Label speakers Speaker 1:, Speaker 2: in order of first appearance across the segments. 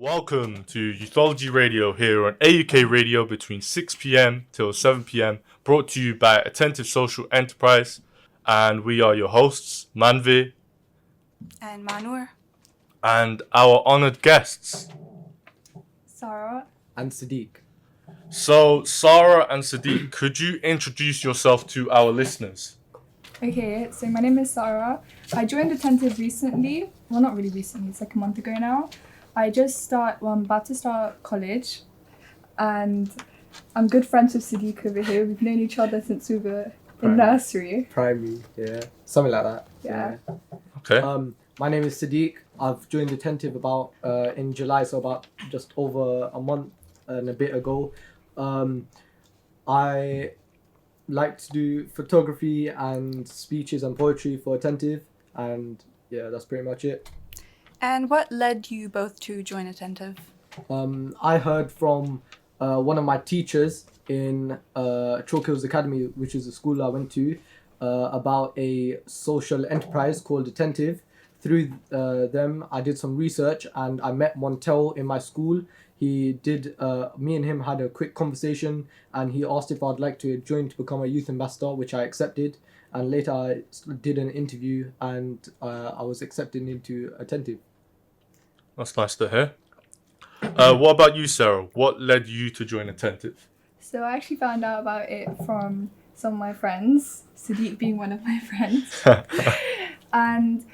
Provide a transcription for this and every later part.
Speaker 1: Welcome to Youthology Radio here on AUK Radio between 6 p.m. till 7 p.m. Brought to you by Attentive Social Enterprise. And we are your hosts, Manvi,
Speaker 2: And Manur.
Speaker 1: and our honoured guests.
Speaker 3: Sarah.
Speaker 4: And Sadiq.
Speaker 1: So, Sarah and Sadiq, could you introduce yourself to our listeners?
Speaker 3: Okay, so my name is Sarah. I joined Attentive recently. Well, not really recently, it's like a month ago now. I'm about to start college, and I'm good friends with Sadiq over here. We've known each other since we were in nursery.
Speaker 4: Primary, yeah. Something like that.
Speaker 3: Yeah.
Speaker 1: Okay.
Speaker 4: My name is Sadiq. I've joined Attentive about in July, so about just over a month and a bit ago. I like to do photography and speeches and poetry for Attentive, and yeah, that's pretty much it.
Speaker 2: And what led you both to join Attentive?
Speaker 4: I heard from one of my teachers in Chalk Hills Academy, which is a school I went to, about a social enterprise called Attentive. Through them, I did some research and I met Montel in my school. Me and him had a quick conversation and he asked if I'd like to join to become a youth ambassador, which I accepted. And later I did an interview and I was accepted into Attentive.
Speaker 1: That's nice to hear. What about you, Sarah? What led you to join Attentive?
Speaker 3: So I actually found out about it from some of my friends, Sadiq being one of my friends. And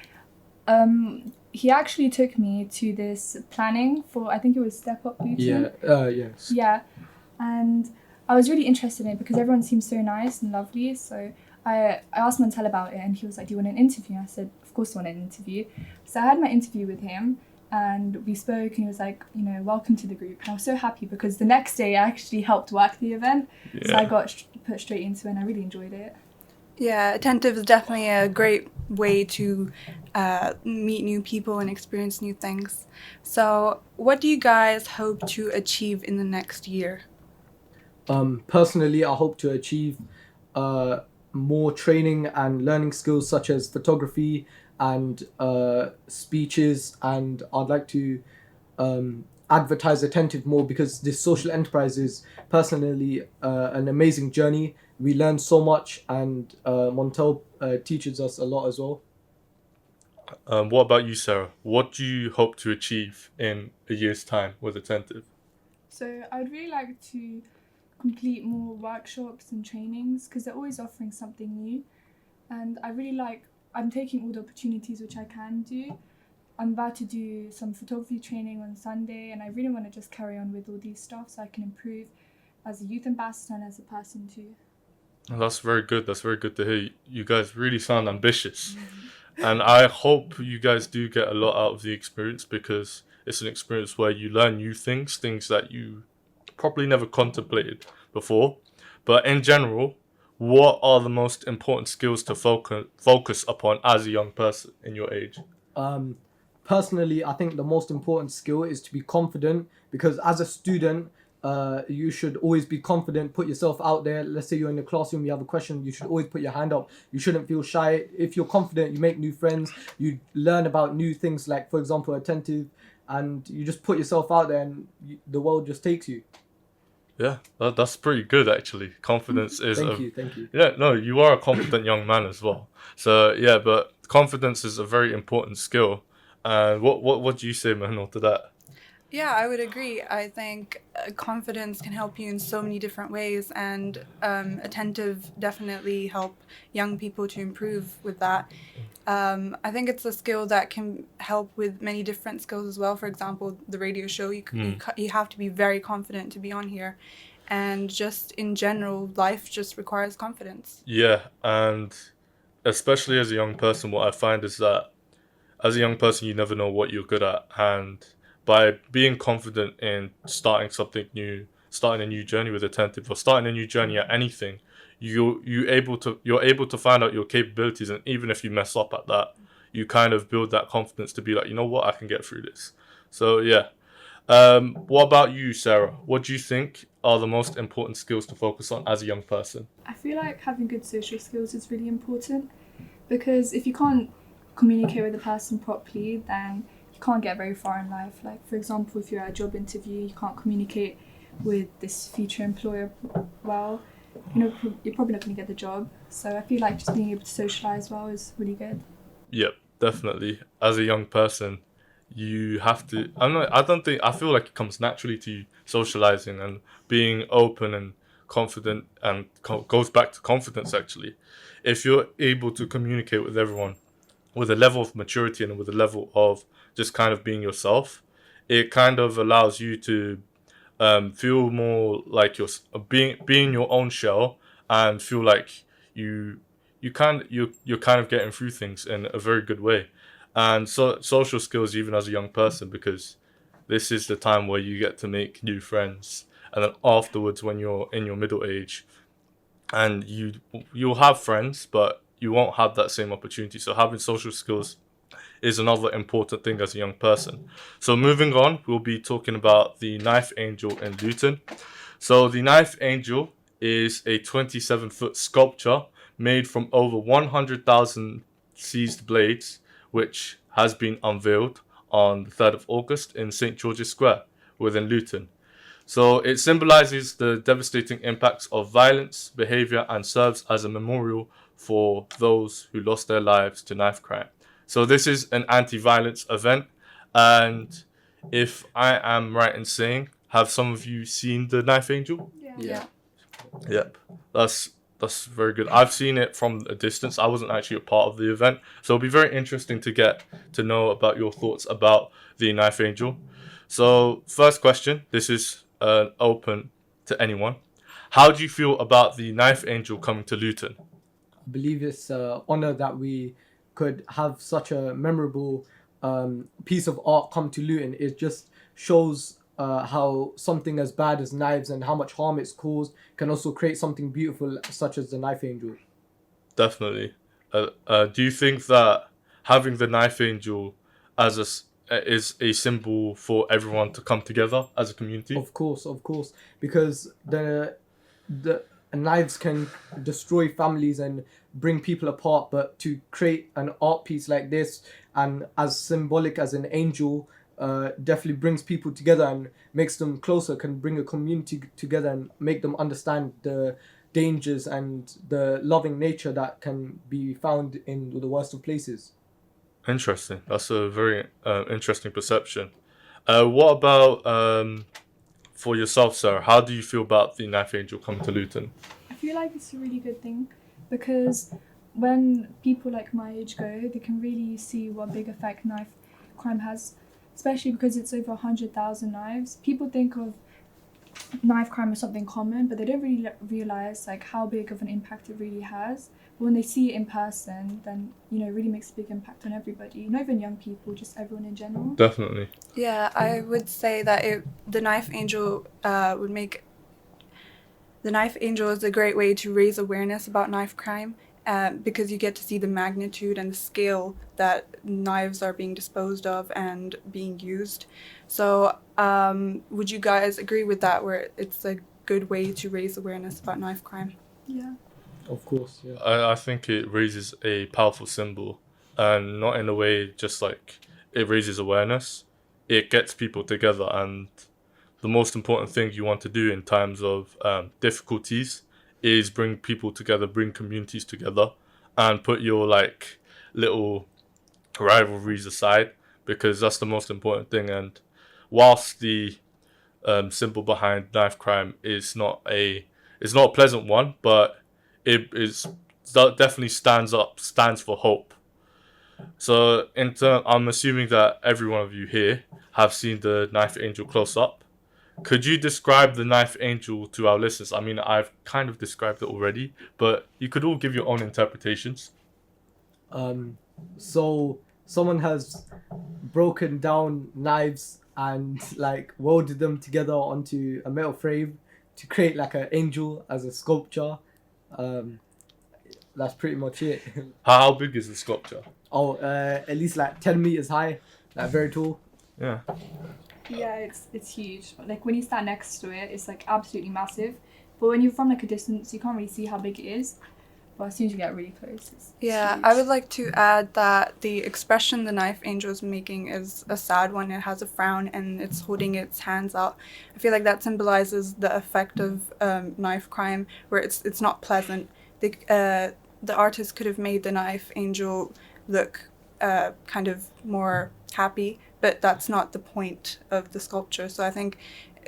Speaker 3: he actually took me to this planning for, I think it was Step Up Luton.
Speaker 4: Yes.
Speaker 3: Yeah, and I was really interested in it because everyone seemed so nice and lovely. So I asked Montel about it and he was like, do you want an interview? I said, of course I want an interview. So I had my interview with him and we spoke and he was like, welcome to the group. And I was so happy because the next day I actually helped work the event.
Speaker 1: Yeah.
Speaker 3: So I got put straight into it and I really enjoyed it.
Speaker 2: Yeah, Attentive is definitely a great way to meet new people and experience new things. So what do you guys hope to achieve in the next year?
Speaker 4: Personally, I hope to achieve more training and learning skills such as photography and speeches, and I'd like to advertise Attentive more because this social enterprise is personally an amazing journey. We learn so much and Montel teaches us a lot as well.
Speaker 1: What about you, Sarah? What do you hope to achieve in a year's time with Attentive?
Speaker 3: So I'd really like to complete more workshops and trainings because they're always offering something new. And I'm taking all the opportunities which I can do. I'm about to do some photography training on Sunday and I really want to just carry on with all these stuff so I can improve as a youth ambassador and as a person too.
Speaker 1: Oh, that's very good. That's very good to hear. You guys really sound ambitious. And I hope you guys do get a lot out of the experience because it's an experience where you learn new things that you probably never contemplated before. But in general, what are the most important skills to focus upon as a young person in your age?
Speaker 4: Personally, I think the most important skill is to be confident because as a student, you should always be confident, put yourself out there. Let's say you're in the classroom, you have a question, you should always put your hand up. You shouldn't feel shy. If you're confident, you make new friends, you learn about new things like, for example, Attentive, and you just put yourself out there and the world just takes you.
Speaker 1: Yeah, that's pretty good actually. Confidence is...
Speaker 4: Thank you.
Speaker 1: Yeah, no, you are a confident young man as well. So yeah, but confidence is a very important skill. And what do you say, Manuel, to that?
Speaker 2: Yeah, I would agree. I think confidence can help you in so many different ways, and Attentive definitely help young people to improve with that. I think it's a skill that can help with many different skills as well. For example, the radio show, you have to be very confident to be on here. And just in general, life just requires confidence.
Speaker 1: Yeah, and especially as a young person, what I find is that as a young person, you never know what you're good at. And by being confident in starting something new, starting a new journey with Attentive, or starting a new journey at anything, you're able to find out your capabilities, and even if you mess up at that, you kind of build that confidence to be like, you know what, I can get through this. So yeah. What about you, Sarah? What do you think are the most important skills to focus on as a young person?
Speaker 3: I feel like having good social skills is really important because if you can't communicate with a person properly, then can't get very far in life. Like, for example, if you're at a job interview, you can't communicate with this future employer well, you're probably not going to get the job. So I feel like just being able to socialize well is really good.
Speaker 1: Yep, definitely. As a young person, you have to. I'm not. I don't think. I feel like it comes naturally to you, socializing and being open and confident, and goes back to confidence. Actually, if you're able to communicate with everyone with a level of maturity and with a level of just kind of being yourself, it kind of allows you to feel more like you're being your own shell, and feel like you you're kind of getting through things in a very good way. And so social skills, even as a young person, because this is the time where you get to make new friends, and then afterwards when you're in your middle age, and you'll have friends, but you won't have that same opportunity. So having social skills is another important thing as a young person. So moving on, we'll be talking about the Knife Angel in Luton. So the Knife Angel is a 27-foot sculpture made from over 100,000 seized blades, which has been unveiled on the 3rd of August in St. George's Square within Luton. So it symbolizes the devastating impacts of violence, behavior, and serves as a memorial for those who lost their lives to knife crime. So this is an anti-violence event, and if I am right in saying, have some of you seen the Knife Angel?
Speaker 2: Yeah.
Speaker 1: Yep, that's very good. I've seen it from a distance. I wasn't actually a part of the event, so it'll be very interesting to get to know about your thoughts about the Knife Angel. So first question, this is open to anyone. How do you feel about the Knife Angel coming to Luton?
Speaker 4: I believe it's an honor that we could have such a memorable piece of art come to Luton. It just shows how something as bad as knives and how much harm it's caused can also create something beautiful such as the Knife Angel.
Speaker 1: Definitely. Do you think that having the Knife Angel as is a symbol for everyone to come together as a community?
Speaker 4: Of course, because the knives can destroy families and bring people apart, but to create an art piece like this and as symbolic as an angel definitely brings people together and makes them closer, can bring a community together and make them understand the dangers and the loving nature that can be found in the worst of places.
Speaker 1: Interesting. That's a very interesting perception. What about for yourself, Sarah? How do you feel about the Knife Angel coming to Luton?
Speaker 3: I feel like it's a really good thing because when people like my age go, they can really see what big effect knife crime has, especially because it's over 100,000 knives. People think of knife crime as something common, but they don't really realize like how big of an impact it really has. But when they see it in person, then it really makes a big impact on everybody, not even young people, just everyone in general.
Speaker 1: Definitely.
Speaker 2: Yeah, I would say that the Knife Angel would make... The Knife Angel is a great way to raise awareness about knife crime because you get to see the magnitude and the scale that knives are being disposed of and being used. So would you guys agree with that, where it's a good way to raise awareness about knife crime?
Speaker 3: Yeah.
Speaker 4: Of course, yeah.
Speaker 1: I think it raises a powerful symbol, and not in a way just like it raises awareness. It gets people together, and the most important thing you want to do in times of difficulties is bring people together, bring communities together, and put your like little rivalries aside, because that's the most important thing. And whilst the symbol behind knife crime is not a pleasant one, but it is definitely stands for hope. So I'm assuming that every one of you here have seen the Knife Angel close up. Could you describe the Knife Angel to our listeners? I mean, I've kind of described it already, but you could all give your own interpretations.
Speaker 4: So someone has broken down knives and like welded them together onto a metal frame to create like an angel as a sculpture. That's pretty much it.
Speaker 1: How big is the sculpture?
Speaker 4: At least like 10 meters high, like very tall.
Speaker 1: Yeah.
Speaker 3: Yeah, it's huge. Like when you stand next to it, it's like absolutely massive. But when you're from like a distance, you can't really see how big it is. but as soon as you get really close, it's
Speaker 2: Yeah,
Speaker 3: huge.
Speaker 2: I would like to add that the expression the knife angel is making is a sad one. It has a frown and it's holding its hands out. I feel like that symbolizes the effect of knife crime, where it's not pleasant. The artist could have made the knife angel look kind of more happy, but that's not the point of the sculpture. So I think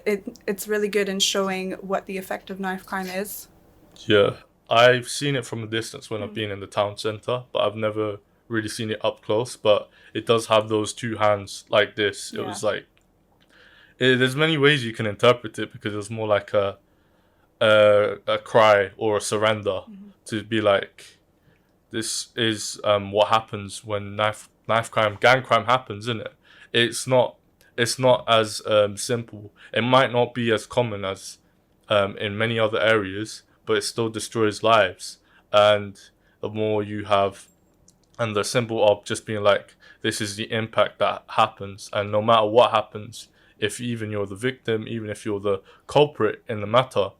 Speaker 2: it's really good in showing what the effect of knife crime is.
Speaker 1: Yeah, I've seen it from a distance when I've been in the town centre, but I've never really seen it up close. But it does have those two hands like this. It
Speaker 2: Yeah.
Speaker 1: was like there's many ways you can interpret it because it's more like a cry or a surrender to be like this is what happens when knife crime gang crime happens, isn't it? It's not as simple. It might not be as common as in many other areas, but it still destroys lives. And the more you have, and the symbol of just being like, this is the impact that happens, and no matter what happens, if even you're the victim, even if you're the culprit in the matter,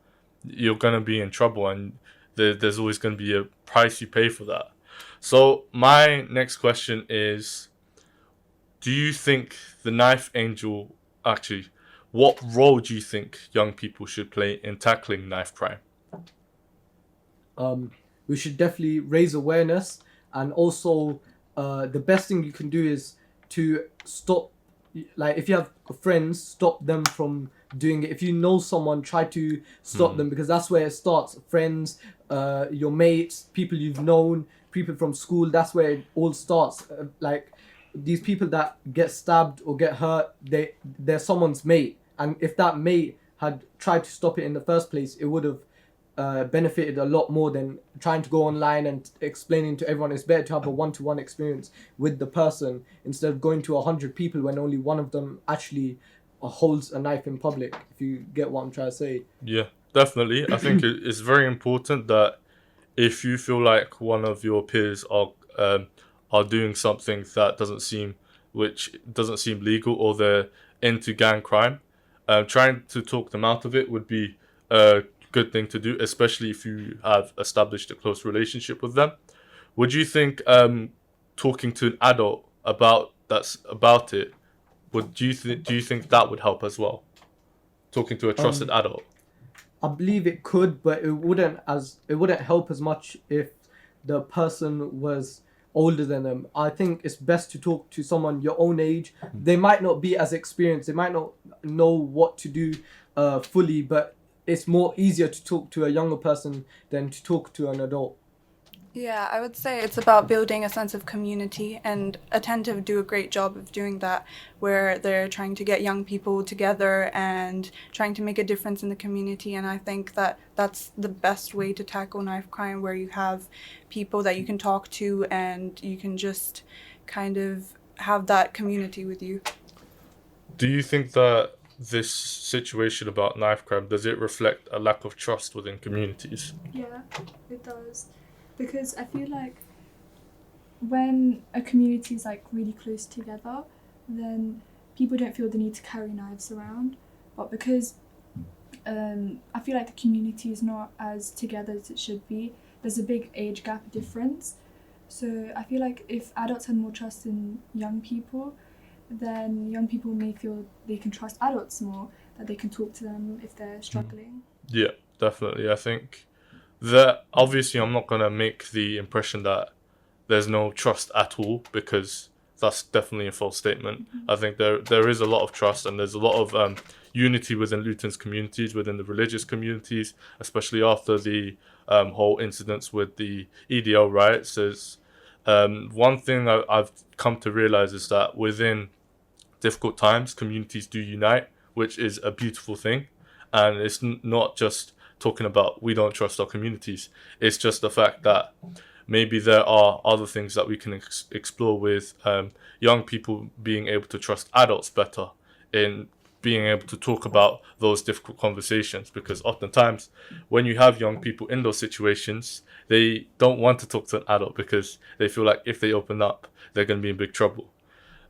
Speaker 1: you're gonna be in trouble, and there's always gonna be a price you pay for that. So my next question is: do you think the knife angel actually? What role do you think young people should play in tackling knife crime?
Speaker 4: We should definitely raise awareness, and also the best thing you can do is to stop, like if you have friends, stop them from doing it. If you know someone, try to stop them, because that's where it starts. Friends, your mates, people you've known, people from school, that's where it all starts. Like these people that get stabbed or get hurt, they're someone's mate, and if that mate had tried to stop it in the first place, it would have benefited a lot more than trying to go online and explaining to everyone. It's better to have a one-to-one experience with the person instead of going to 100 people when only one of them actually holds a knife in public, if you get what I'm trying to say.
Speaker 1: Yeah, definitely. I think it's very important that if you feel like one of your peers are doing something that which doesn't seem legal, or they're into gang crime, trying to talk them out of it would be a good thing to do, especially if you have established a close relationship with them. Would you think talking to an adult about it, do you think that would help as well? Talking to a trusted adult.
Speaker 4: I believe it could, but it wouldn't help as much if the person was older than them. I think it's best to talk to someone your own age. They might not be as experienced, they might not know what to do fully, but it's more easier to talk to a younger person than to talk to an adult.
Speaker 2: Yeah, I would say it's about building a sense of community, and Attentive do a great job of doing that, where they're trying to get young people together and trying to make a difference in the community. And I think that that's the best way to tackle knife crime, where you have people that you can talk to and you can just kind of have that community with you.
Speaker 1: Do you think that this situation about knife crime, does it reflect a lack of trust within communities?
Speaker 3: Yeah, it does. Because I feel like when a community is like really close together, then people don't feel the need to carry knives around. But because I feel like the community is not as together as it should be, there's a big age gap difference. So I feel like if adults had more trust in young people, then young people may feel they can trust adults more, that they can talk to them if they're struggling.
Speaker 1: Yeah, definitely. I think that obviously I'm not going to make the impression that there's no trust at all, because that's definitely a false statement. I think there is a lot of trust, and there's a lot of unity within Luton's communities, within the religious communities, especially after the whole incidents with the EDL riots. There's one thing I've come to realize is that within difficult times, communities do unite, which is a beautiful thing. And it's not just talking about we don't trust our communities. It's just the fact that maybe there are other things that we can explore with young people being able to trust adults better, in being able to talk about those difficult conversations, because oftentimes when you have young people in those situations, they don't want to talk to an adult because they feel like if they open up, they're going to be in big trouble.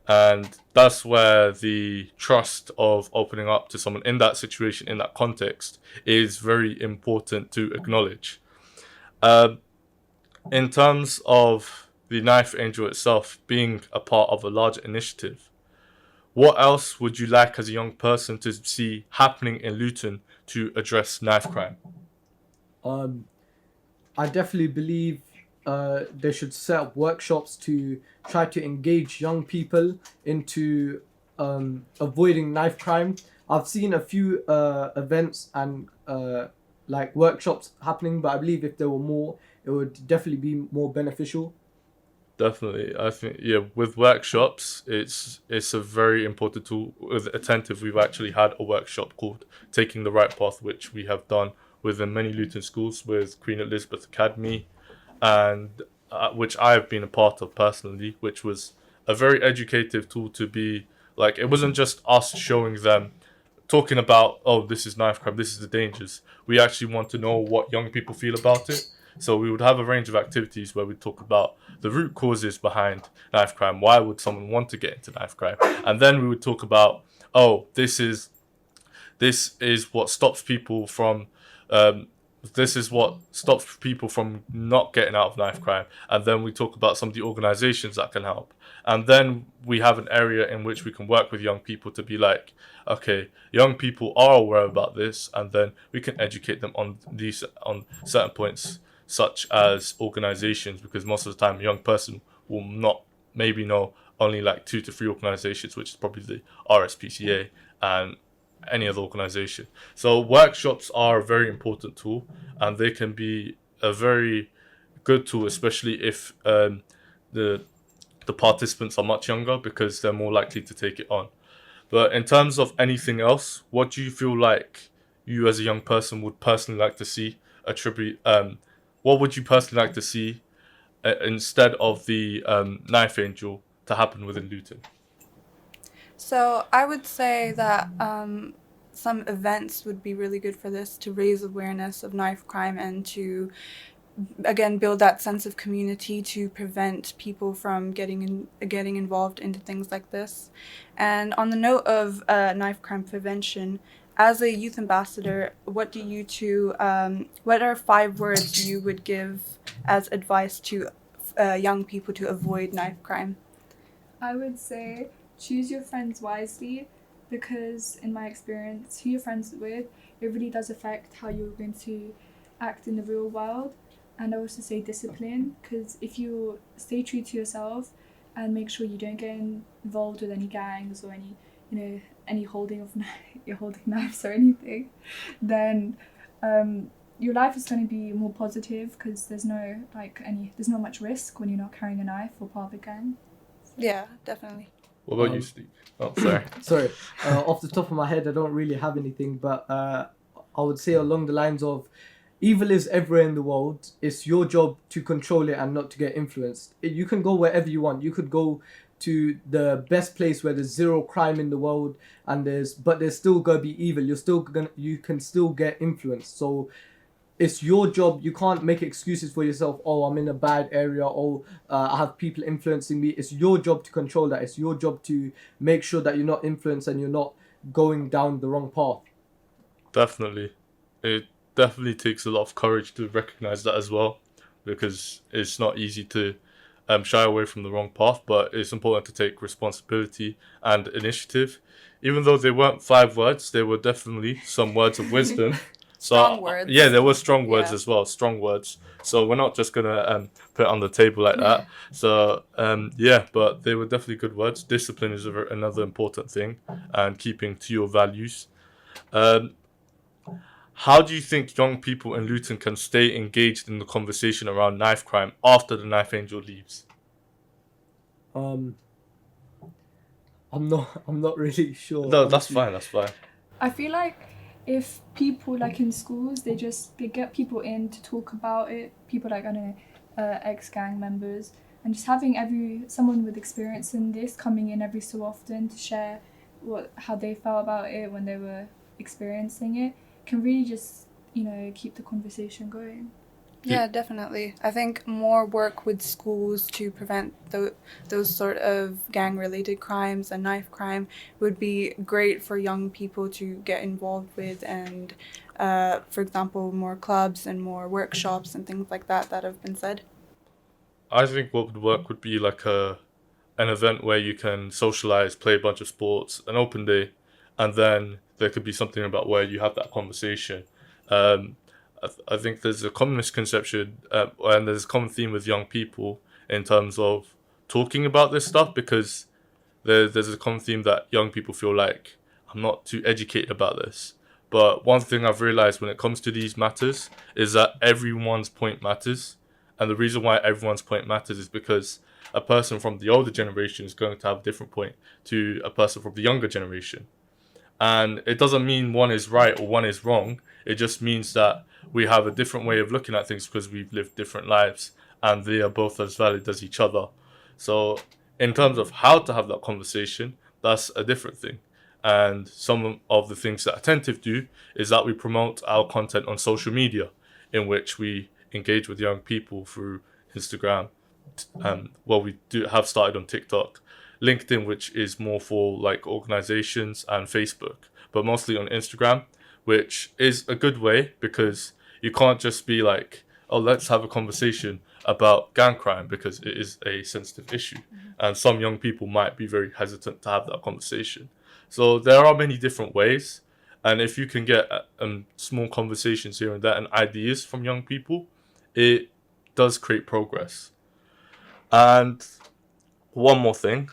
Speaker 1: And that's where the trust of opening up to someone in that situation, in that context, is very important to acknowledge. In terms of the Knife Angel itself being a part of a larger initiative, what else would you like as a young person to see happening in Luton to address knife crime?
Speaker 4: Um, I definitely believe they should set up workshops to try to engage young people into avoiding knife crime. I've seen a few events and like workshops happening, but I believe if there were more, it would definitely be more beneficial.
Speaker 1: Definitely, I think with workshops, it's a very important tool. With Attentive, we've actually had a workshop called "Taking the Right Path," which we have done within many Luton schools with Queen Elizabeth Academy, and which I have been a part of personally, which was a very educative tool to be like. It wasn't just us showing them, talking about, oh, this is knife crime, this is the dangers. We actually want to know what young people feel about it. So we would have a range of activities where we talk about the root causes behind knife crime. Why would someone want to get into knife crime? And then we would talk about, oh, this is what stops people from um, this is what stops people from not getting out of knife crime. And then we talk about some of the organizations that can help. And then we have an area in which we can work with young people to be like, okay, young people are aware about this, and then we can educate them on certain points, such as organizations, because most of the time a young person will not maybe know only like 2 to 3 organizations, which is probably the RSPCA and any other organization. So workshops are a very important tool, and they can be a very good tool, especially if the the participants are much younger, because they're more likely to take it on. But in terms of anything else, what do you feel like you as a young person would personally like to see attribute? What would you personally like to see instead of the Knife Angel to happen within Luton?
Speaker 2: So I would say that some events would be really good for this to raise awareness of knife crime and to again build that sense of community to prevent people from getting involved into things like this. And on the note of knife crime prevention, as a youth ambassador, what are 5 words you would give as advice to young people to avoid knife crime?
Speaker 3: I would say choose your friends wisely because, in my experience, who you're friends with, it really does affect how you're going to act in the real world. And I also say discipline because if you stay true to yourself and make sure you don't get involved with any gangs or any holding of you're holding knives or anything, then your life is going to be more positive because there's not much risk when you're not carrying a knife or part of a gang.
Speaker 2: Yeah, definitely.
Speaker 1: What about you,
Speaker 4: Um,
Speaker 1: Steve? Oh, sorry.
Speaker 4: Sorry, off the top of my head, I don't really have anything, but I would say along the lines of evil is everywhere in the world. It's your job to control it and not to get influenced. You can go wherever you want. You could go to the best place where there's zero crime in the world, and there's still gonna be evil. You can still get influenced. So it's your job. You can't make excuses for yourself. Oh, I'm in a bad area. Oh, I have people influencing me. It's your job to control that. It's your job to make sure that you're not influenced and you're not going down the wrong path.
Speaker 1: Definitely. It definitely takes a lot of courage to recognize that as well, because it's not easy to shy away from the wrong path, but it's important to take responsibility and initiative. Even though they weren't 5 words, they were definitely some words of wisdom.
Speaker 2: Strong words.
Speaker 1: Yeah, there were strong words
Speaker 2: Yeah.
Speaker 1: as well, strong words. So we're not just gonna put it on the table like that. So yeah, but they were definitely good words. Discipline is another important thing, and keeping to your values. Um, how do you think young people in Luton can stay engaged in the conversation around knife crime after the Knife Angel leaves?
Speaker 4: Um, I'm not really sure.
Speaker 1: No, that's
Speaker 4: honestly.
Speaker 1: fine. That's fine.
Speaker 3: I feel like if people like in schools they get people in to talk about it, people like I don't know, ex-gang members, and just having someone with experience in this coming in every so often to share how they felt about it when they were experiencing it can really just keep the conversation going.
Speaker 2: Yeah, definitely. I think more work with schools to prevent those sort of gang-related crimes and knife crime would be great for young people to get involved with, and, for example, more clubs and more workshops and things like that have been said.
Speaker 1: I think what would work would be like an event where you can socialize, play a bunch of sports, an open day, and then there could be something about where you have that conversation. Um, I think there's a common misconception, and there's a common theme with young people in terms of talking about this stuff because there's a common theme that young people feel like I'm not too educated about this. But one thing I've realized when it comes to these matters is that everyone's point matters. And the reason why everyone's point matters is because a person from the older generation is going to have a different point to a person from the younger generation. And it doesn't mean one is right or one is wrong. It just means that we have a different way of looking at things because we've lived different lives and they are both as valid as each other. So, in terms of how to have that conversation, that's a different thing. And some of the things that Attentive do is that we promote our content on social media, in which we engage with young people through Instagram. Well, we do have started on TikTok, LinkedIn, which is more for like organizations, and Facebook, but mostly on Instagram, which is a good way because you can't just be like, oh, let's have a conversation about gang crime because it is a sensitive issue. And some young people might be very hesitant to have that conversation. So there are many different ways. And if you can get small conversations here and there and ideas from young people, it does create progress. And one more thing.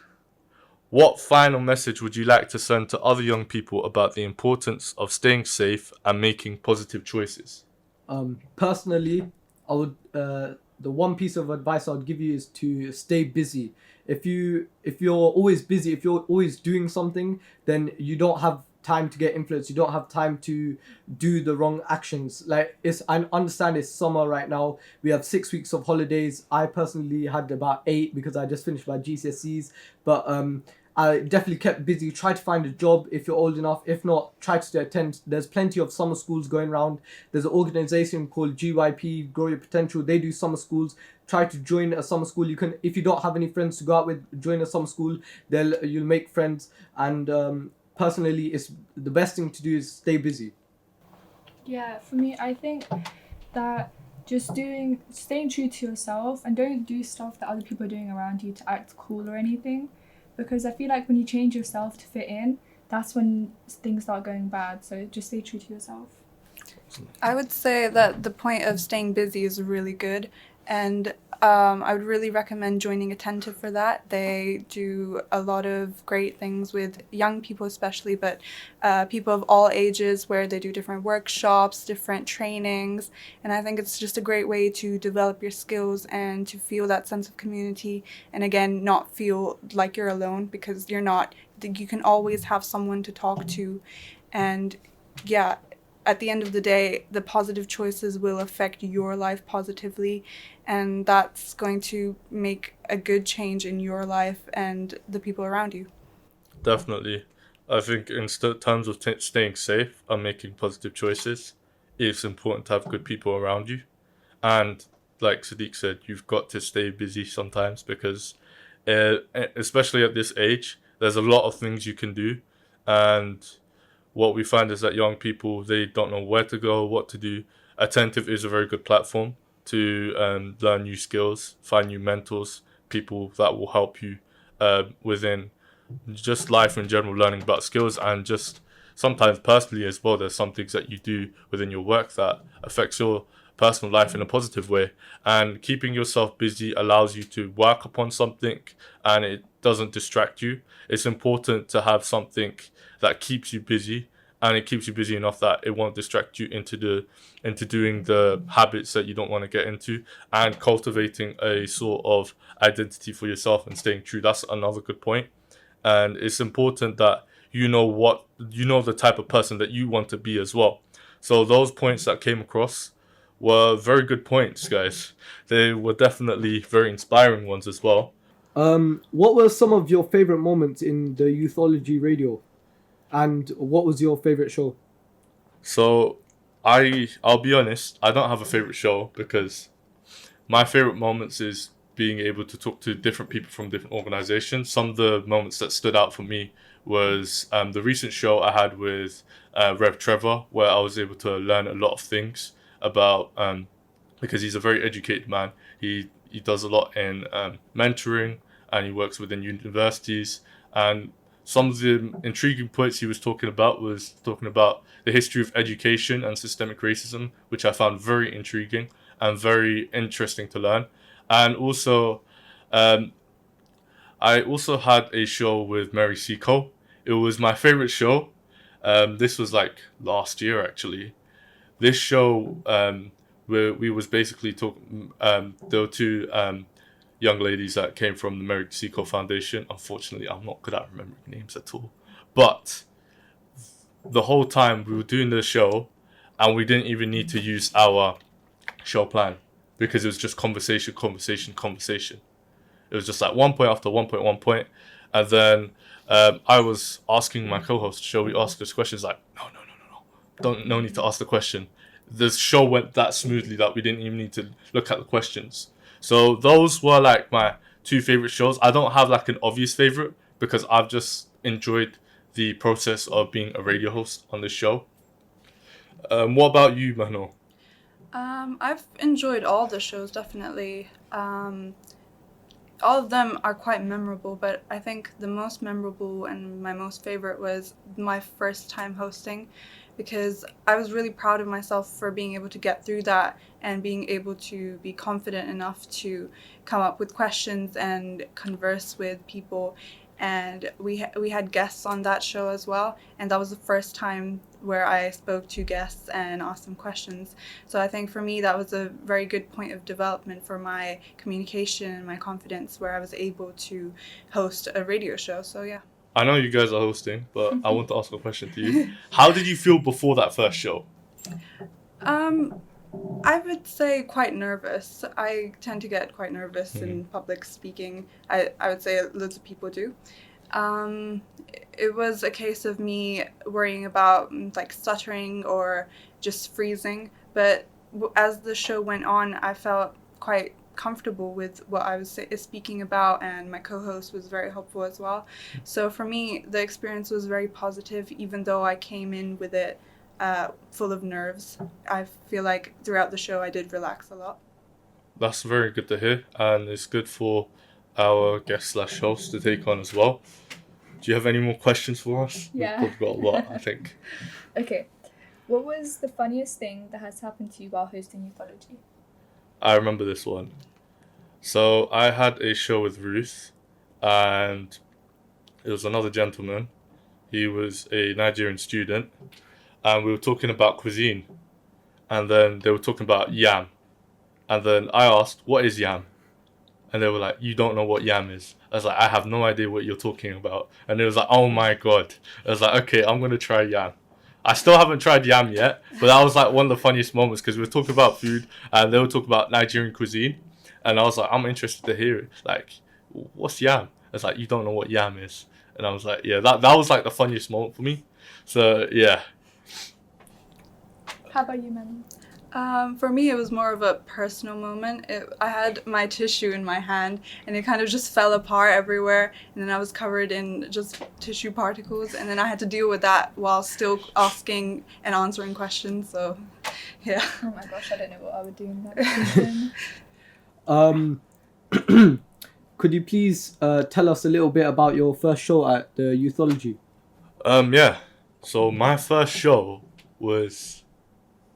Speaker 1: What final message would you like to send to other young people about the importance of staying safe and making positive choices?
Speaker 4: Personally, I would the one piece of advice I would give you is to stay busy. If you're always busy, if you're always doing something, then you don't have time to get influenced. You don't have time to do the wrong actions. Like I understand it's summer right now. We have 6 weeks of holidays. I personally had about 8 because I just finished my GCSEs. But I definitely kept busy. Try to find a job if you're old enough. If not, try to attend. There's plenty of summer schools going around. There's an organization called GYP, Grow Your Potential. They do summer schools. Try to join a summer school. You can, if you don't have any friends to go out with, join a summer school. You'll make friends. And personally, it's the best thing to do is stay busy.
Speaker 3: Yeah, for me, I think that staying true to yourself and don't do stuff that other people are doing around you to act cool or anything. Because I feel like when you change yourself to fit in, that's when things start going bad. So just stay true to yourself.
Speaker 2: I would say that the point of staying busy is really good, and I would really recommend joining Attentive for that. They do a lot of great things with young people especially, but people of all ages, where they do different workshops, different trainings, and I think it's just a great way to develop your skills and to feel that sense of community, and again, not feel like you're alone, because you're not. You can always have someone to talk to, and yeah, at the end of the day, the positive choices will affect your life positively, and that's going to make a good change in your life and the people around you.
Speaker 1: Definitely. I think in terms of staying safe and making positive choices, it's important to have good people around you. And like Sadiq said, you've got to stay busy sometimes because, especially at this age, there's a lot of things you can do. And what we find is that young people, they don't know where to go, what to do. Attentive is a very good platform to learn new skills, find new mentors, people that will help you within just life in general, learning about skills, and just sometimes personally as well. There's some things that you do within your work that affects your personal life in a positive way, and keeping yourself busy allows you to work upon something and it doesn't distract you. It's important to have something that keeps you busy, and it keeps you busy enough that it won't distract you into doing the habits that you don't want to get into, and cultivating a sort of identity for yourself and staying true. That's another good point. And it's important that you know the type of person that you want to be as well. So those points that came across were very good points, guys. They were definitely very inspiring ones as well.
Speaker 4: What were some of your favorite moments in the Youthology radio, and what was your favorite show?
Speaker 1: So I'll be honest, I don't have a favorite show because my favorite moments is being able to talk to different people from different organizations. Some of the moments that stood out for me was the recent show I had with Rev Trevor, where I was able to learn a lot of things about because he's a very educated man. he does a lot in mentoring, and he works within universities. And some of the intriguing points he was talking about the history of education and systemic racism, which I found very intriguing and very interesting to learn. And also, um, I also had a show with Mary Seco. It was my favorite show. This was like last year actually. This show, where we was basically talking. There were two young ladies that came from the Mary Seco Foundation. Unfortunately, I'm not good at remembering names at all. But the whole time we were doing the show, and we didn't even need to use our show plan because it was just conversation, conversation, conversation. It was just like one point after one point, one point, and then I was asking my co-host, "Shall we ask this question?" He's like, "No, no, no, no, no, no need to ask the question." The show went that smoothly that we didn't even need to look at the questions. So those were like my two favorite shows. I don't have like an obvious favorite because I've just enjoyed the process of being a radio host on this show. What about you, Mano?
Speaker 2: I've enjoyed all the shows, definitely. All of them are quite memorable, but I think the most memorable and my most favorite was my first time hosting, because I was really proud of myself for being able to get through that and being able to be confident enough to come up with questions and converse with people. And we had guests on that show as well, and that was the first time where I spoke to guests and asked them questions. So I think for me that was a very good point of development for my communication and my confidence, where I was able to host a radio show. So yeah.
Speaker 1: I know you guys are hosting, but I want to ask a question to you. How did you feel before that first show?
Speaker 2: I would say quite nervous. I tend to get quite nervous in public speaking. I would say loads of people do. It was a case of me worrying about like stuttering or just freezing. But as the show went on, I felt quite comfortable with what I was speaking about, and my co-host was very helpful as well. So for me, the experience was very positive, even though I came in with it full of nerves. I feel like throughout the show I did relax a lot.
Speaker 1: That's very good to hear, and it's good for our guest slash host to take on as well. Do you have any more questions for us?
Speaker 3: Yeah.
Speaker 1: We've got a lot, I think.
Speaker 3: Okay. What was the funniest thing that has happened to you while hosting Youthology?
Speaker 1: I remember this one. So I had a show with Ruth, and it was another gentleman. He was a Nigerian student, and we were talking about cuisine, and then they were talking about yam, and then I asked, "What is yam?" And they were like, "You don't know what yam is." I was like, "I have no idea what you're talking about." And it was like, "Oh my god." I was like, "Okay, I'm gonna try yam." I still haven't tried yam yet, but that was like one of the funniest moments because we were talking about food and they were talking about Nigerian cuisine, and I was like, "I'm interested to hear it. Like, what's yam?" It's like, "You don't know what yam is," and I was like, "Yeah, that was like the funniest moment for me." So yeah.
Speaker 3: How about you, Manu?
Speaker 2: For me, it was more of a personal moment. I had my tissue in my hand, and it kind of just fell apart everywhere, and then I was covered in just tissue particles, and then I had to deal with that while still asking and answering questions. So, yeah.
Speaker 3: Oh my gosh, I don't know what I would do in that situation.
Speaker 4: Could you please tell us a little bit about your first show at the Youthology?
Speaker 1: Yeah. So my first show was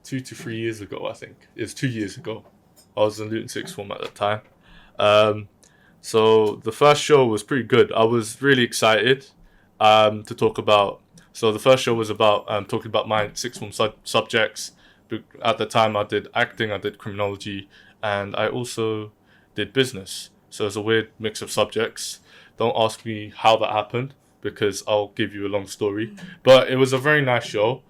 Speaker 1: 2 to 3 years ago, I think. It's 2 years ago. I was in Luton Sixth Form at the time. So the first show was pretty good. I was really excited to talk about. So the first show was about talking about my sixth form subjects. At the time, I did acting, I did criminology, and I also did business. So it's a weird mix of subjects. Don't ask me how that happened because I'll give you a long story. But it was a very nice show.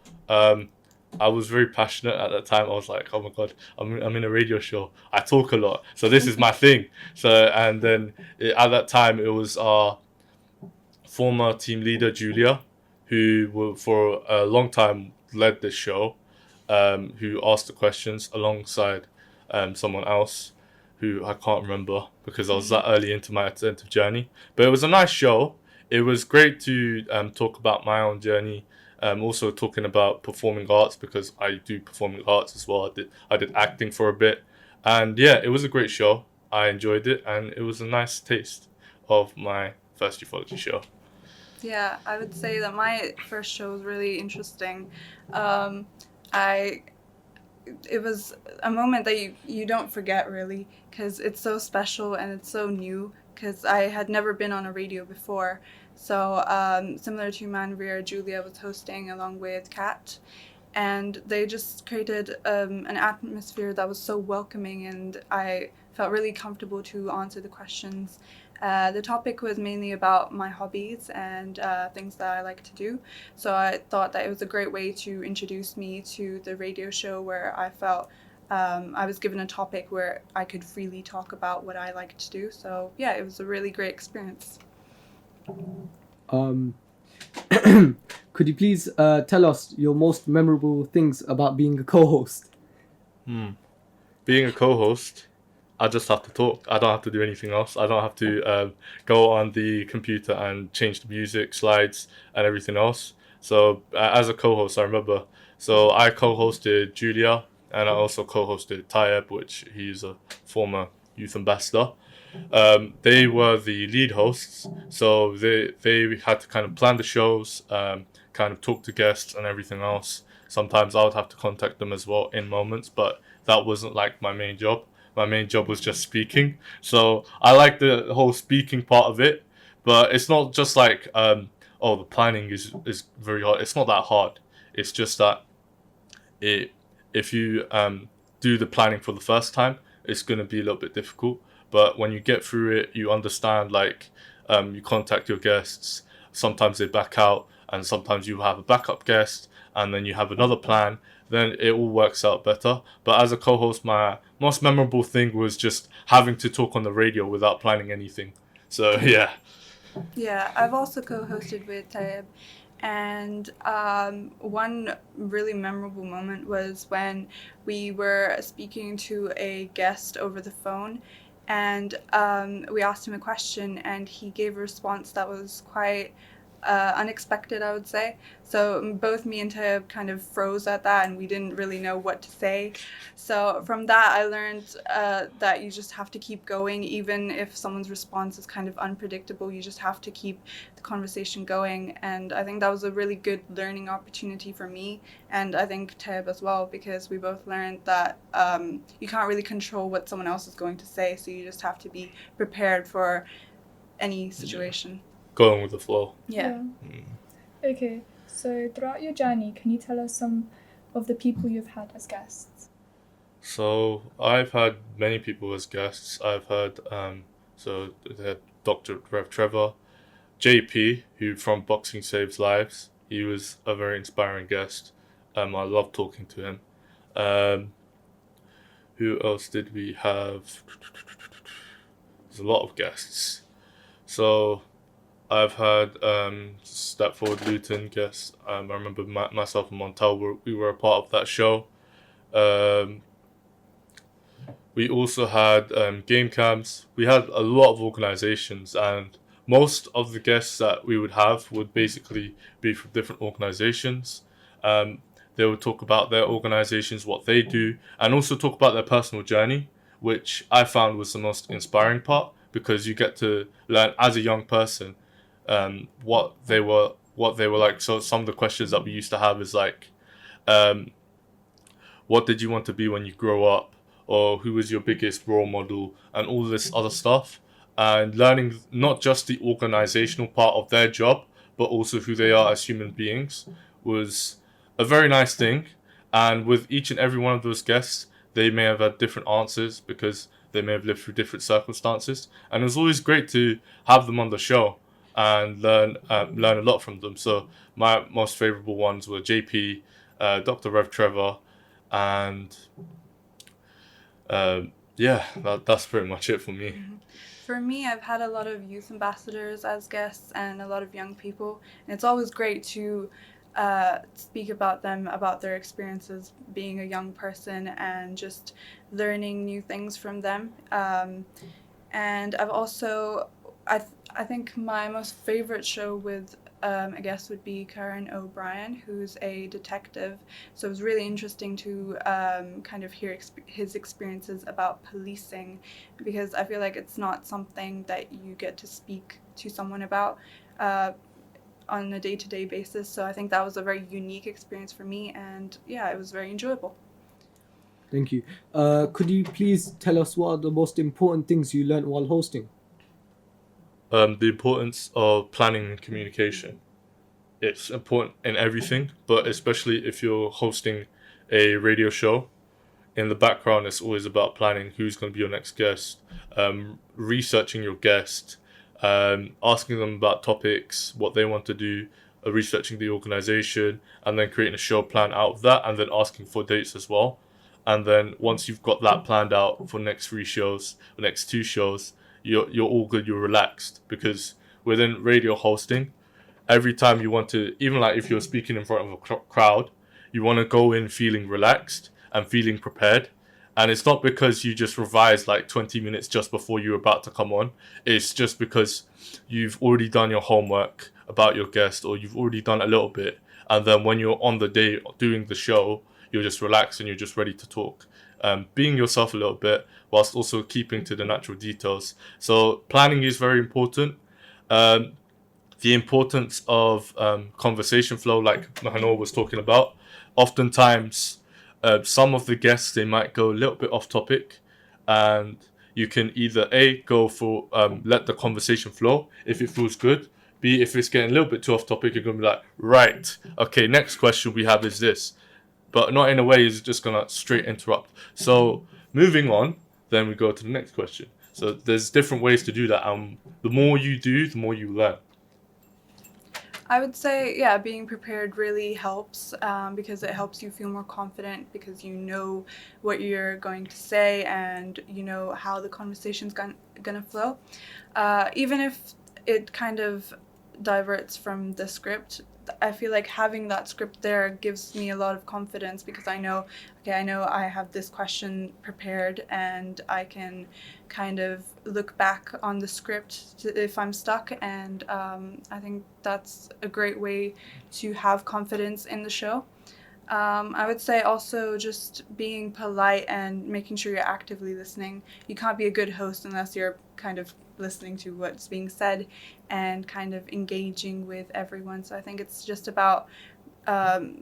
Speaker 1: I was very passionate at that time. I was like, "Oh my god, I'm in a radio show. I talk a lot, so this is my thing." So and then at that time it was our former team leader Julia, who for a long time led this show, who asked the questions alongside someone else who I can't remember because I was that early into my attentive journey. But it was a nice show. It was great to talk about my own journey. Also talking about performing arts because I do performing arts as well. I did acting for a bit, and yeah, it was a great show. I enjoyed it, and it was a nice taste of my first Youthology show.
Speaker 2: Yeah, I would say that my first show was really interesting. Um, I it was a moment that you don't forget really, because it's so special and it's so new, because I had never been on a radio before. So similar to Manveer, Julia was hosting along with Kat, and they just created an atmosphere that was so welcoming, and I felt really comfortable to answer the questions. The topic was mainly about my hobbies and things that I like to do, so I thought that it was a great way to introduce me to the radio show, where I felt I was given a topic where I could freely talk about what I like to do. So yeah, it was a really great experience.
Speaker 4: Um, could you please tell us your most memorable things about being a co-host?
Speaker 1: Being a co-host, I just have to talk. I don't have to do anything else. I don't have to go on the computer and change the music, slides, and everything else. So as a co-host, I remember. So I co-hosted Julia, and I also co-hosted Tayeb, which he's a former youth ambassador. They were the lead hosts, so they had to kind of plan the shows, kind of talk to guests and everything else. Sometimes I would have to contact them as well in moments, but that wasn't like my main job. My main job was just speaking. So I like the whole speaking part of it, but it's not just like oh, the planning is very hard. It's not that hard. It's just that it if you do the planning for the first time, it's going to be a little bit difficult. But when you get through it, you understand, like, you contact your guests. Sometimes they back out, and sometimes you have a backup guest, and then you have another plan. Then it all works out better. But as a co-host, my most memorable thing was just having to talk on the radio without planning anything. So yeah.
Speaker 2: Yeah, I've also co-hosted with Taib, and one really memorable moment was when we were speaking to a guest over the phone, and we asked him a question, and he gave a response that was quite unexpected, I would say. So both me and Taib kind of froze at that, and we didn't really know what to say. So from that, I learned that you just have to keep going, even if someone's response is kind of unpredictable. You just have to keep the conversation going, and I think that was a really good learning opportunity for me, and I think Taib as well, because we both learned that you can't really control what someone else is going to say, so you just have to be prepared for any situation.
Speaker 1: Going with the flow.
Speaker 2: Yeah.
Speaker 3: Okay, so throughout your journey, can you tell us some of the people you've had as guests?
Speaker 1: So I've had many people as guests. I've had so they had Dr. Rev Trevor, JP, who from Boxing Saves Lives. He was a very inspiring guest. I love talking to him. Who else did we have? There's a lot of guests. So I've had Stepford Luton guests. I remember myself and Montel we were a part of that show. We also had game camps. We had a lot of organizations, and most of the guests that we would have would basically be from different organizations. They would talk about their organizations, what they do, and also talk about their personal journey, which I found was the most inspiring part, because you get to learn as a young person what they were like. So some of the questions that we used to have is like, what did you want to be when you grow up, or who was your biggest role model, and all this other stuff, and learning not just the organizational part of their job, but also who they are as human beings was a very nice thing. And with each and every one of those guests, they may have had different answers because they may have lived through different circumstances, and it was always great to have them on the show and learn a lot from them. So my most favorable ones were JP, Dr. Rev Trevor, and yeah, that's pretty much it for me.
Speaker 2: For me, I've had a lot of youth ambassadors as guests and a lot of young people, and it's always great to speak about them, about their experiences being a young person and just learning new things from them. And I've also, I think my most favorite show with a guest would be Karen O'Brien, who's a detective. So it was really interesting to kind of hear his experiences about policing, because I feel like it's not something that you get to speak to someone about on a day-to-day basis. So I think that was a very unique experience for me, and yeah, it was very enjoyable.
Speaker 4: Thank you. Could you please tell us what are the most important things you learned while hosting?
Speaker 1: The importance of planning and communication. It's important in everything, but especially if you're hosting a radio show. In the background, it's always about planning who's going to be your next guest, researching your guest, asking them about topics, what they want to do, researching the organization, and then creating a show plan out of that, and then asking for dates as well. And then once you've got that planned out for next 3 shows, the next 2 shows, you're all good. You're relaxed, because within radio hosting, every time you want to, even like if you're speaking in front of a crowd, you want to go in feeling relaxed and feeling prepared. And it's not because you just revised like 20 minutes just before you're about to come on. It's just because you've already done your homework about your guest, or you've already done a little bit. And then when you're on the day doing the show, you're just relaxed and you're just ready to talk. Being yourself a little bit whilst also keeping to the natural details. So planning is very important. Um, the importance of conversation flow, like Mahanor was talking about. Oftentimes, some of the guests, they might go a little bit off topic, and you can either go for let the conversation flow if it feels good. B, if it's getting a little bit too off topic, you're gonna be like, right, okay, next question we have is this, but not in a way is just gonna straight interrupt. So moving on, then we go to the next question. So there's different ways to do that, and the more you do, the more you learn.
Speaker 2: I would say, yeah, being prepared really helps because it helps you feel more confident, because you know what you're going to say and you know how the conversation's going to flow. Even if it kind of diverts from the script, I feel like having that script there gives me a lot of confidence, because I know, okay, I know I have this question prepared and I can kind of look back on the script if I'm stuck. And I think that's a great way to have confidence in the show. I would say also just being polite and making sure you're actively listening. You can't be a good host unless you're kind of listening to what's being said and kind of engaging with everyone. So I think it's just about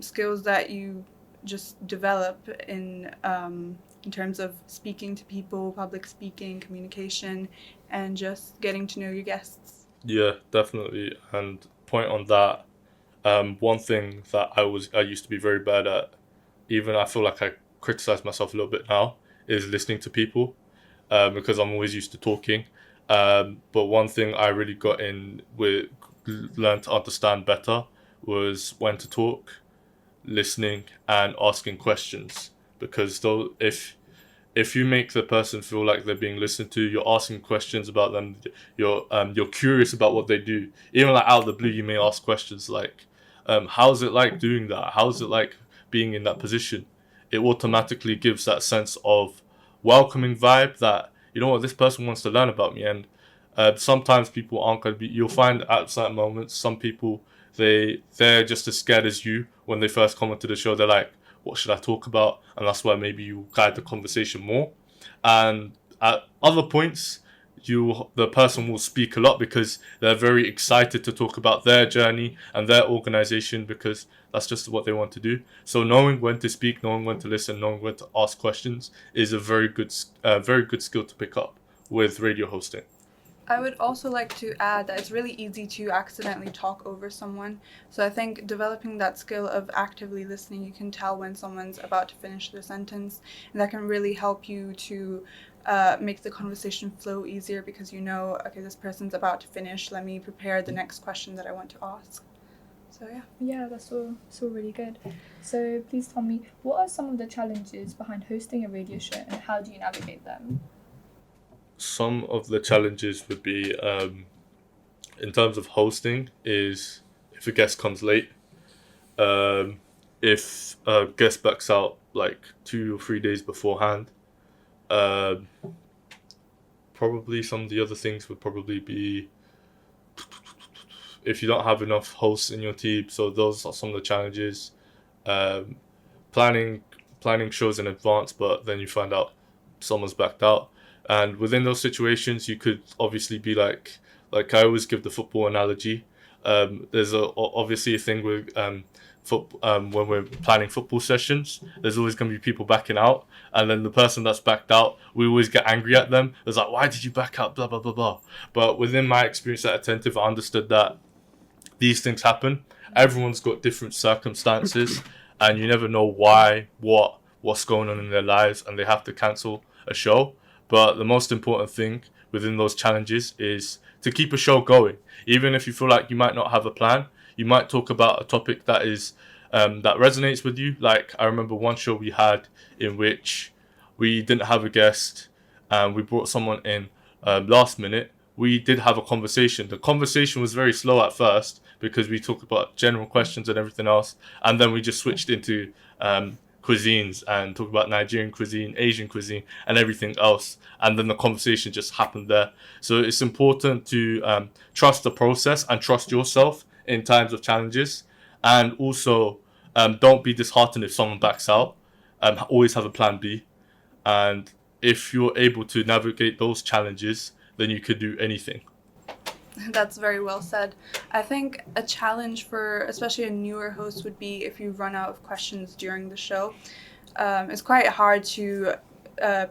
Speaker 2: skills that you just develop in terms of speaking to people, public speaking, communication, and just getting to know your guests.
Speaker 1: Yeah, definitely. And point on that, one thing that I used to be very bad at, even I feel like I criticize myself a little bit now, is listening to people, because I'm always used to talking. But one thing I really got in with, learned to understand better, was when to talk, listening, and asking questions. Because though if you make the person feel like they're being listened to, you're asking questions about them, you're curious about what they do. Even like out of the blue, you may ask questions like, how's it like doing that? How's it like being in that position? It automatically gives that sense of welcoming vibe that, you know what, this person wants to learn about me. And sometimes people aren't going to be, you'll find at certain moments, some people, they're just as scared as you when they first come into the show. They're like, what should I talk about? And that's why maybe you guide the conversation more. And at other points, the person will speak a lot because they're very excited to talk about their journey and their organization, because that's just what they want to do. So knowing when to speak, knowing when to listen, knowing when to ask questions is a very good skill to pick up with radio hosting.
Speaker 2: I would also like to add that it's really easy to accidentally talk over someone. So I think developing that skill of actively listening, you can tell when someone's about to finish their sentence, and that can really help you to make the conversation flow easier, because you know, okay, this person's about to finish, let me prepare the next question that I want to ask. So yeah.
Speaker 3: Yeah, that's all really good. So please tell me, what are some of the challenges behind hosting a radio show and how do you navigate them?
Speaker 1: Some of the challenges would be, in terms of hosting, is if a guest comes late, if a guest backs out like 2 or 3 days beforehand. Probably some of the other things would probably be if you don't have enough hosts in your team. So those are some of the challenges. Um, planning shows in advance, but then you find out someone's backed out. And within those situations, you could obviously be like I always give the football analogy. There's obviously a thing with when we're planning football sessions. There's always going to be people backing out, and then the person that's backed out, we always get angry at them. It's like, why did you back out? Blah blah blah blah. But within my experience at Attentive, I understood that these things happen. Everyone's got different circumstances, and you never know what's going on in their lives, and they have to cancel a show. But the most important thing within those challenges is to keep a show going. Even if you feel like you might not have a plan, you might talk about a topic that is that resonates with you. Like I remember one show we had in which we didn't have a guest, and we brought someone in last minute. We did have a conversation. The conversation was very slow at first because we talked about general questions and everything else, and then we just switched into cuisines and talked about Nigerian cuisine, Asian cuisine, and everything else. And then the conversation just happened there. So it's important to trust the process and trust yourself in times of challenges, and also don't be disheartened if someone backs out. Always have a plan B, and if you're able to navigate those challenges, then you could do anything.
Speaker 2: That's very well said. I think a challenge for especially a newer host would be if you run out of questions during the show. It's quite hard to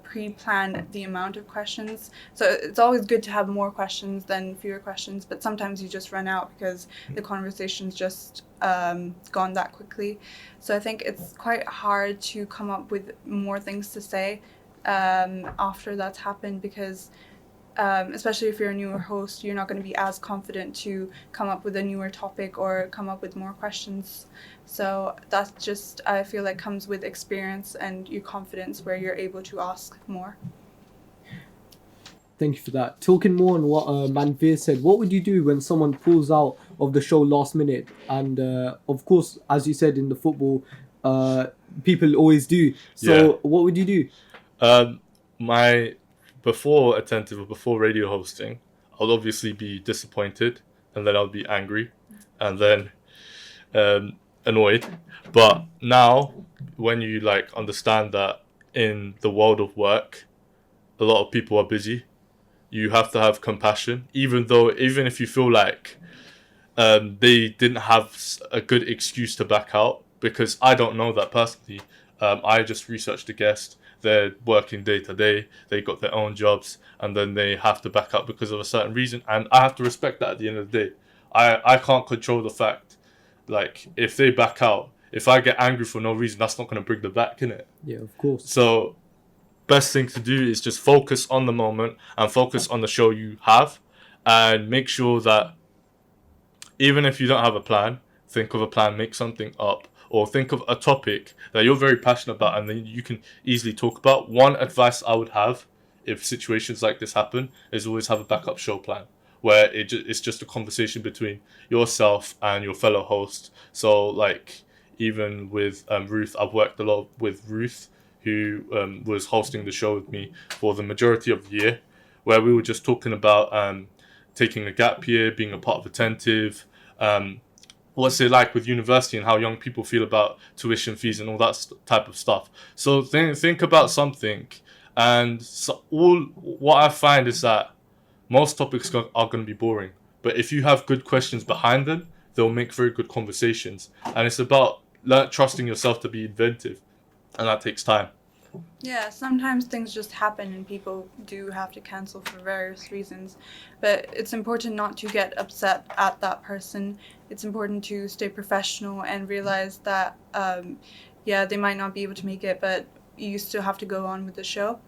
Speaker 2: pre-plan the amount of questions. So it's always good to have more questions than fewer questions, but sometimes you just run out because the conversation's just gone that quickly. So I think it's quite hard to come up with more things to say after that's happened, because especially if you're a newer host, you're not going to be as confident to come up with a newer topic or come up with more questions. So that's just, I feel like, comes with experience and your confidence, where you're able to ask more.
Speaker 4: Thank you for that. Talking more on what Manveer said, what would you do when someone pulls out of the show last minute? And of course, as you said, in the football, people always do. So what would you do?
Speaker 1: Before Attentive or before radio hosting, I'll obviously be disappointed, and then I'll be angry, and then annoyed. But now, when you understand that in the world of work, a lot of people are busy, you have to have compassion, even if you feel like they didn't have a good excuse to back out, because I don't know that personally. I just researched the guest. They're working day to day, they got their own jobs, and then they have to back up because of a certain reason, and I have to respect that at the end of the day. I can't control the fact, if they back out, if I get angry for no reason, that's not going to bring them back, innit?
Speaker 4: Yeah, of course.
Speaker 1: So, best thing to do is just focus on the moment and focus on the show you have, and make sure that even if you don't have a plan, think of a plan, make something up, or think of a topic that you're very passionate about and then you can easily talk about. One advice I would have if situations like this happen is always have a backup show plan, where it's just a conversation between yourself and your fellow host. So even with Ruth, I've worked a lot with Ruth, who was hosting the show with me for the majority of the year, where we were just talking about taking a gap year, being a part of Attentive, what's it like with university and how young people feel about tuition fees and all that type of stuff. So think about something, and what I find is that most topics are going to be boring, but if you have good questions behind them, they'll make very good conversations. And it's about trusting yourself to be inventive, and that takes time.
Speaker 2: Yeah, sometimes things just happen and people do have to cancel for various reasons, but it's important not to get upset at that person. It's important to stay professional and realize that, they might not be able to make it, but you still have to go on with the show.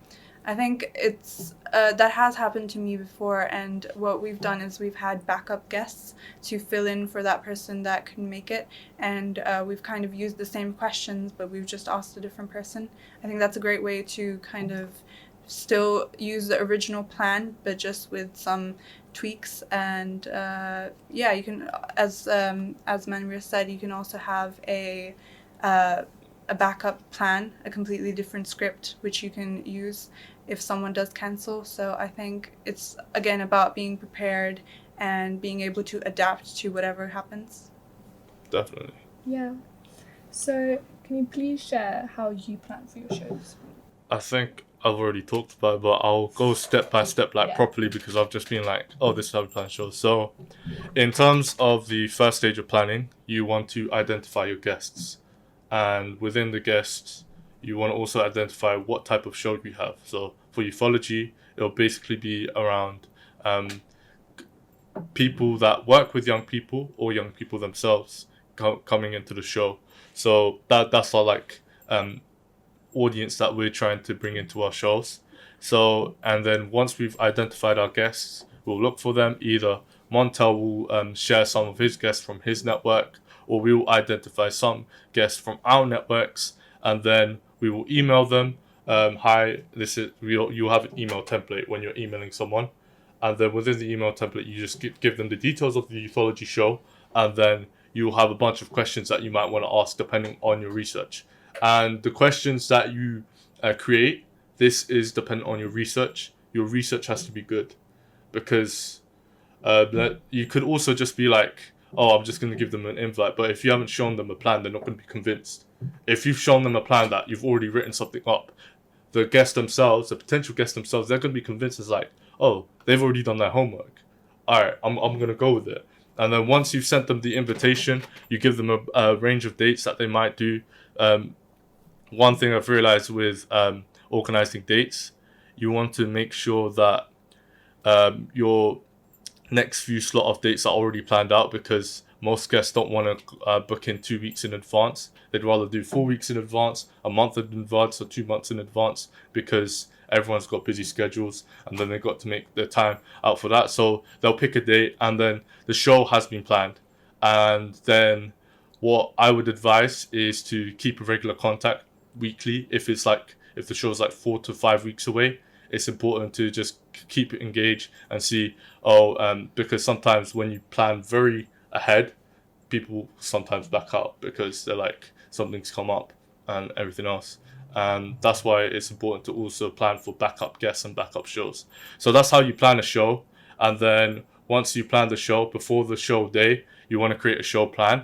Speaker 2: I think it's that has happened to me before, and what we've done is we've had backup guests to fill in for that person that couldn't make it, and we've kind of used the same questions, but we've just asked a different person. I think that's a great way to kind of still use the original plan, but just with some tweaks. And you can, as Manveer said, you can also have a backup plan, a completely different script, which you can use if someone does cancel. So I think it's, again, about being prepared and being able to adapt to whatever happens.
Speaker 1: Definitely.
Speaker 3: Yeah. So, can you please share how you plan for your shows?
Speaker 1: I think I've already talked about it, but I'll go step by step, like
Speaker 3: Yeah.
Speaker 1: properly, because I've just been like, oh, this is how we plan shows. So, in terms of the first stage of planning, you want to identify your guests, and within the guests, you want to also identify what type of show you have. So, for Youthology, it'll basically be around people that work with young people or young people themselves coming into the show. So that's our like audience that we're trying to bring into our shows. So, and then once we've identified our guests, we'll look for them. Either Montel will share some of his guests from his network, or we will identify some guests from our networks, and then we will email them. Hi, this is you have an email template when you're emailing someone, and then within the email template, you just give them the details of the Youthology show, and then you'll have a bunch of questions that you might want to ask depending on your research. And the questions that you create, this is dependent on your research. Your research has to be good, because you could also just be like, oh, I'm just going to give them an invite. But if you haven't shown them a plan, they're not going to be convinced. If you've shown them a plan that you've already written something up, the guests themselves, the potential guests themselves, they're going to be convinced. It's like, oh, they've already done their homework. All right, I'm going to go with it. And then once you've sent them the invitation, you give them a range of dates that they might do. One thing I've realized with organizing dates, you want to make sure that your next few slot of dates are already planned out, because most guests don't want to book in 2 weeks in advance. They'd rather do 4 weeks in advance, a month in advance, or 2 months in advance, because everyone's got busy schedules and then they've got to make their time out for that. So they'll pick a date, and then the show has been planned. And then what I would advise is to keep a regular contact weekly. If the show's like 4 to 5 weeks away, it's important to just keep it engaged and see, because sometimes when you plan very ahead, people sometimes back out because they're like, something's come up and everything else. And that's why it's important to also plan for backup guests and backup shows. So that's how you plan a show. And then once you plan the show, before the show day, you want to create a show plan,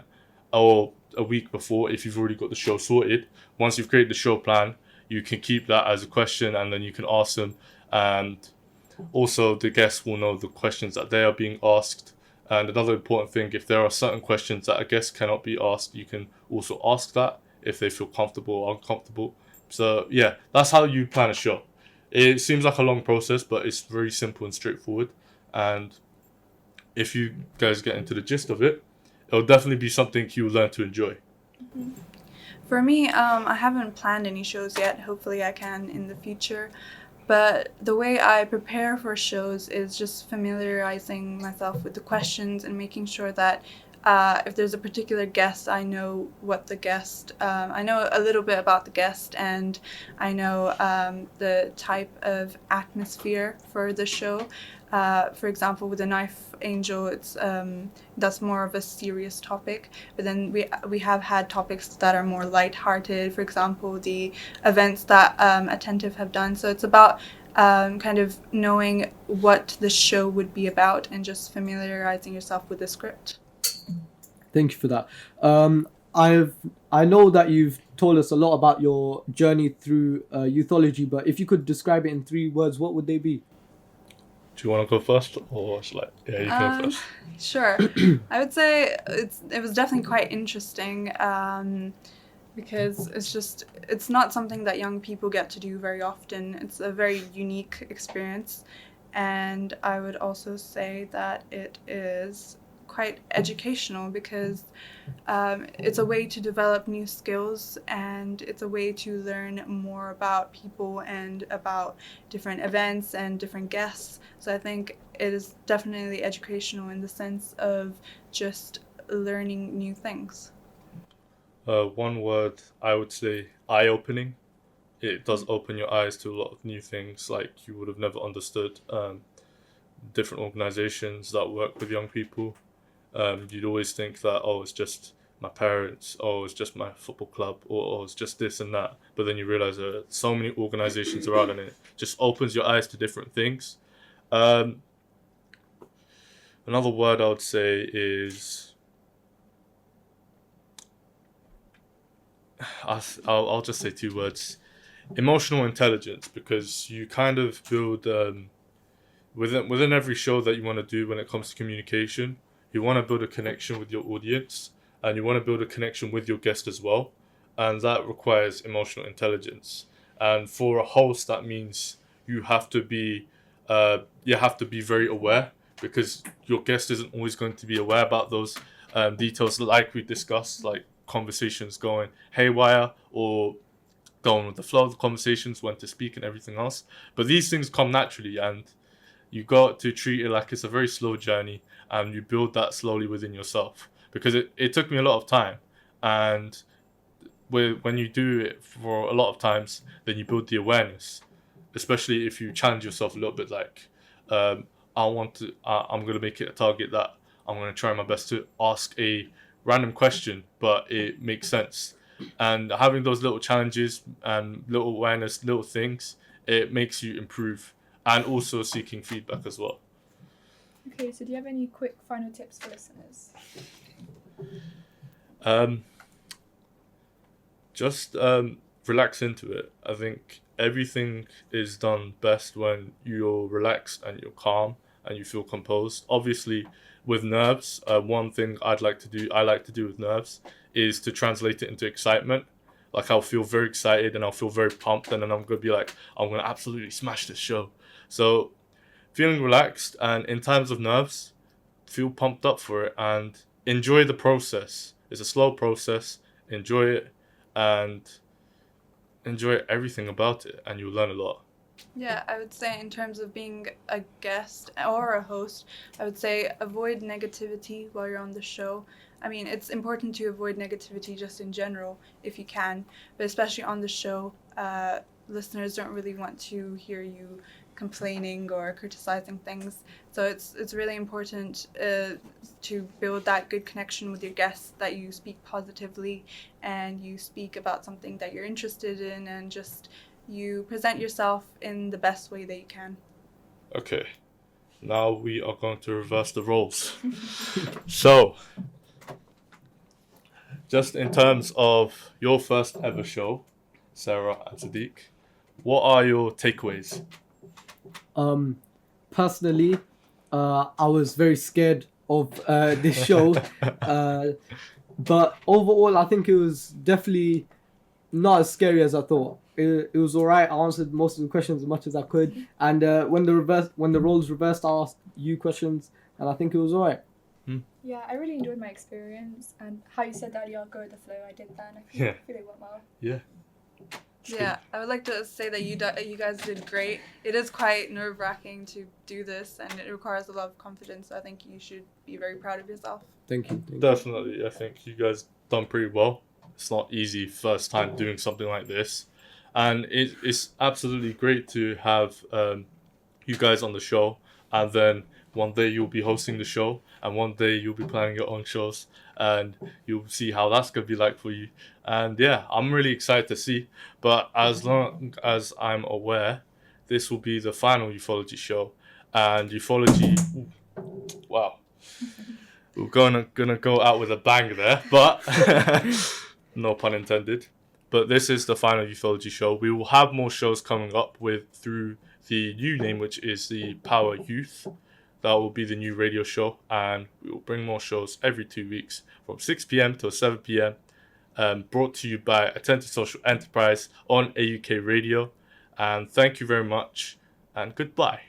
Speaker 1: or a week before if you've already got the show sorted. Once you've created the show plan, you can keep that as a question, and then you can ask them. And also the guests will know the questions that they are being asked. And another important thing, if there are certain questions that a guest cannot be asked, you can also ask that if they feel comfortable or uncomfortable. So yeah, that's how you plan a show. It seems like a long process, but it's very simple and straightforward. And if you guys get into the gist of it, it'll definitely be something you'll learn to enjoy.
Speaker 2: For me, I haven't planned any shows yet. Hopefully I can in the future. But the way I prepare for shows is just familiarizing myself with the questions and making sure that if there's a particular guest, I know I know a little bit about the guest, and I know the type of atmosphere for the show. For example, with the Knife Angel, it's that's more of a serious topic. But then we have had topics that are more lighthearted. For example, the events that Attentive have done. So it's about kind of knowing what the show would be about and just familiarizing yourself with the script.
Speaker 4: Thank you for that. I know that you've told us a lot about your journey through Youthology, but if you could describe it in 3 words, what would they be?
Speaker 1: Do you want to go first, or should I? Yeah, you can go first.
Speaker 2: Sure. I would say it was definitely quite interesting because it's not something that young people get to do very often. It's a very unique experience, and I would also say that it is quite educational because it's a way to develop new skills, and it's a way to learn more about people and about different events and different guests. So I think it is definitely educational in the sense of just learning new things.
Speaker 1: One word, I would say eye-opening. It does open your eyes to a lot of new things, like you would have never understood. Different organizations that work with young people. You'd always think that, oh, it's just my parents, oh, it's just my football club, or oh, it's just this and that. But then you realize there are so many organizations around, and it just opens your eyes to different things. Another word I would say is I'll just say two words: emotional intelligence, because you kind of build within every show that you want to do when it comes to communication, you want to build a connection with your audience, and you want to build a connection with your guest as well, and that requires emotional intelligence. And for a host, that means you have to be very aware, because your guest isn't always going to be aware about those details, like we discussed, like conversations going haywire or going with the flow of the conversations, when to speak and everything else. But these things come naturally, and you got to treat it like it's a very slow journey, and you build that slowly within yourself, because it took me a lot of time. And when you do it for a lot of times, then you build the awareness, especially if you challenge yourself a little bit, like um, I'm going to make it a target that I'm going to try my best to ask a random question, but it makes sense. And having those little challenges and little awareness, little things, it makes you improve, and also seeking feedback as well.
Speaker 3: Okay, so do you have any quick final tips for listeners?
Speaker 1: Um, just relax into it. I think everything is done best when you're relaxed and you're calm and you feel composed. Obviously, with nerves, one thing I like to do with nerves, is to translate it into excitement. Like, I'll feel very excited and I'll feel very pumped, and then I'm gonna be like, I'm gonna absolutely smash this show. So, feeling relaxed, and in times of nerves, feel pumped up for it and enjoy the process. It's a slow process. Enjoy it, and enjoy everything about it, and you'll learn a lot.
Speaker 2: Yeah, I would say in terms of being a guest or a host, I would say avoid negativity while you're on the show. I mean, it's important to avoid negativity just in general if you can, but especially on the show, listeners don't really want to hear you complaining or criticizing things. So it's really important to build that good connection with your guests, that you speak positively and you speak about something that you're interested in, and just you present yourself in the best way that you can.
Speaker 1: Okay, now we are going to reverse the roles. So, just in terms of your first ever show, Sarah and Sadiq, what are your takeaways?
Speaker 4: Personally, I was very scared of this show, but overall, I think it was definitely not as scary as I thought. It was alright. I answered most of the questions as much as I could, and when the roles reversed, I asked you questions, and I think it was alright.
Speaker 3: Yeah, I really enjoyed my experience, and how you said that, go with the flow, I did that, and I feel it went well.
Speaker 1: Yeah.
Speaker 2: Yeah, I would like to say that you guys did great. It is quite nerve-wracking to do this, and it requires a lot of confidence. So I think you should be very proud of yourself.
Speaker 4: Thank you.
Speaker 1: Definitely, I think you guys done pretty well. It's not easy first time doing something like this, and it's absolutely great to have you guys on the show, and then one day you'll be hosting the show, and one day you'll be planning your own shows, and you'll see how that's gonna be like for you. And yeah, I'm really excited to see. But as long as I'm aware, this will be the final Youthology show, and Youthology. Wow, we're gonna go out with a bang there, but no pun intended. But this is the final Youthology show. We will have more shows coming up through the new name, which is the Power Youth. That will be the new radio show, and we will bring more shows every 2 weeks from 6 p.m. till 7 p.m. Brought to you by Attentive Social Enterprise on AUK Radio. And thank you very much, and goodbye.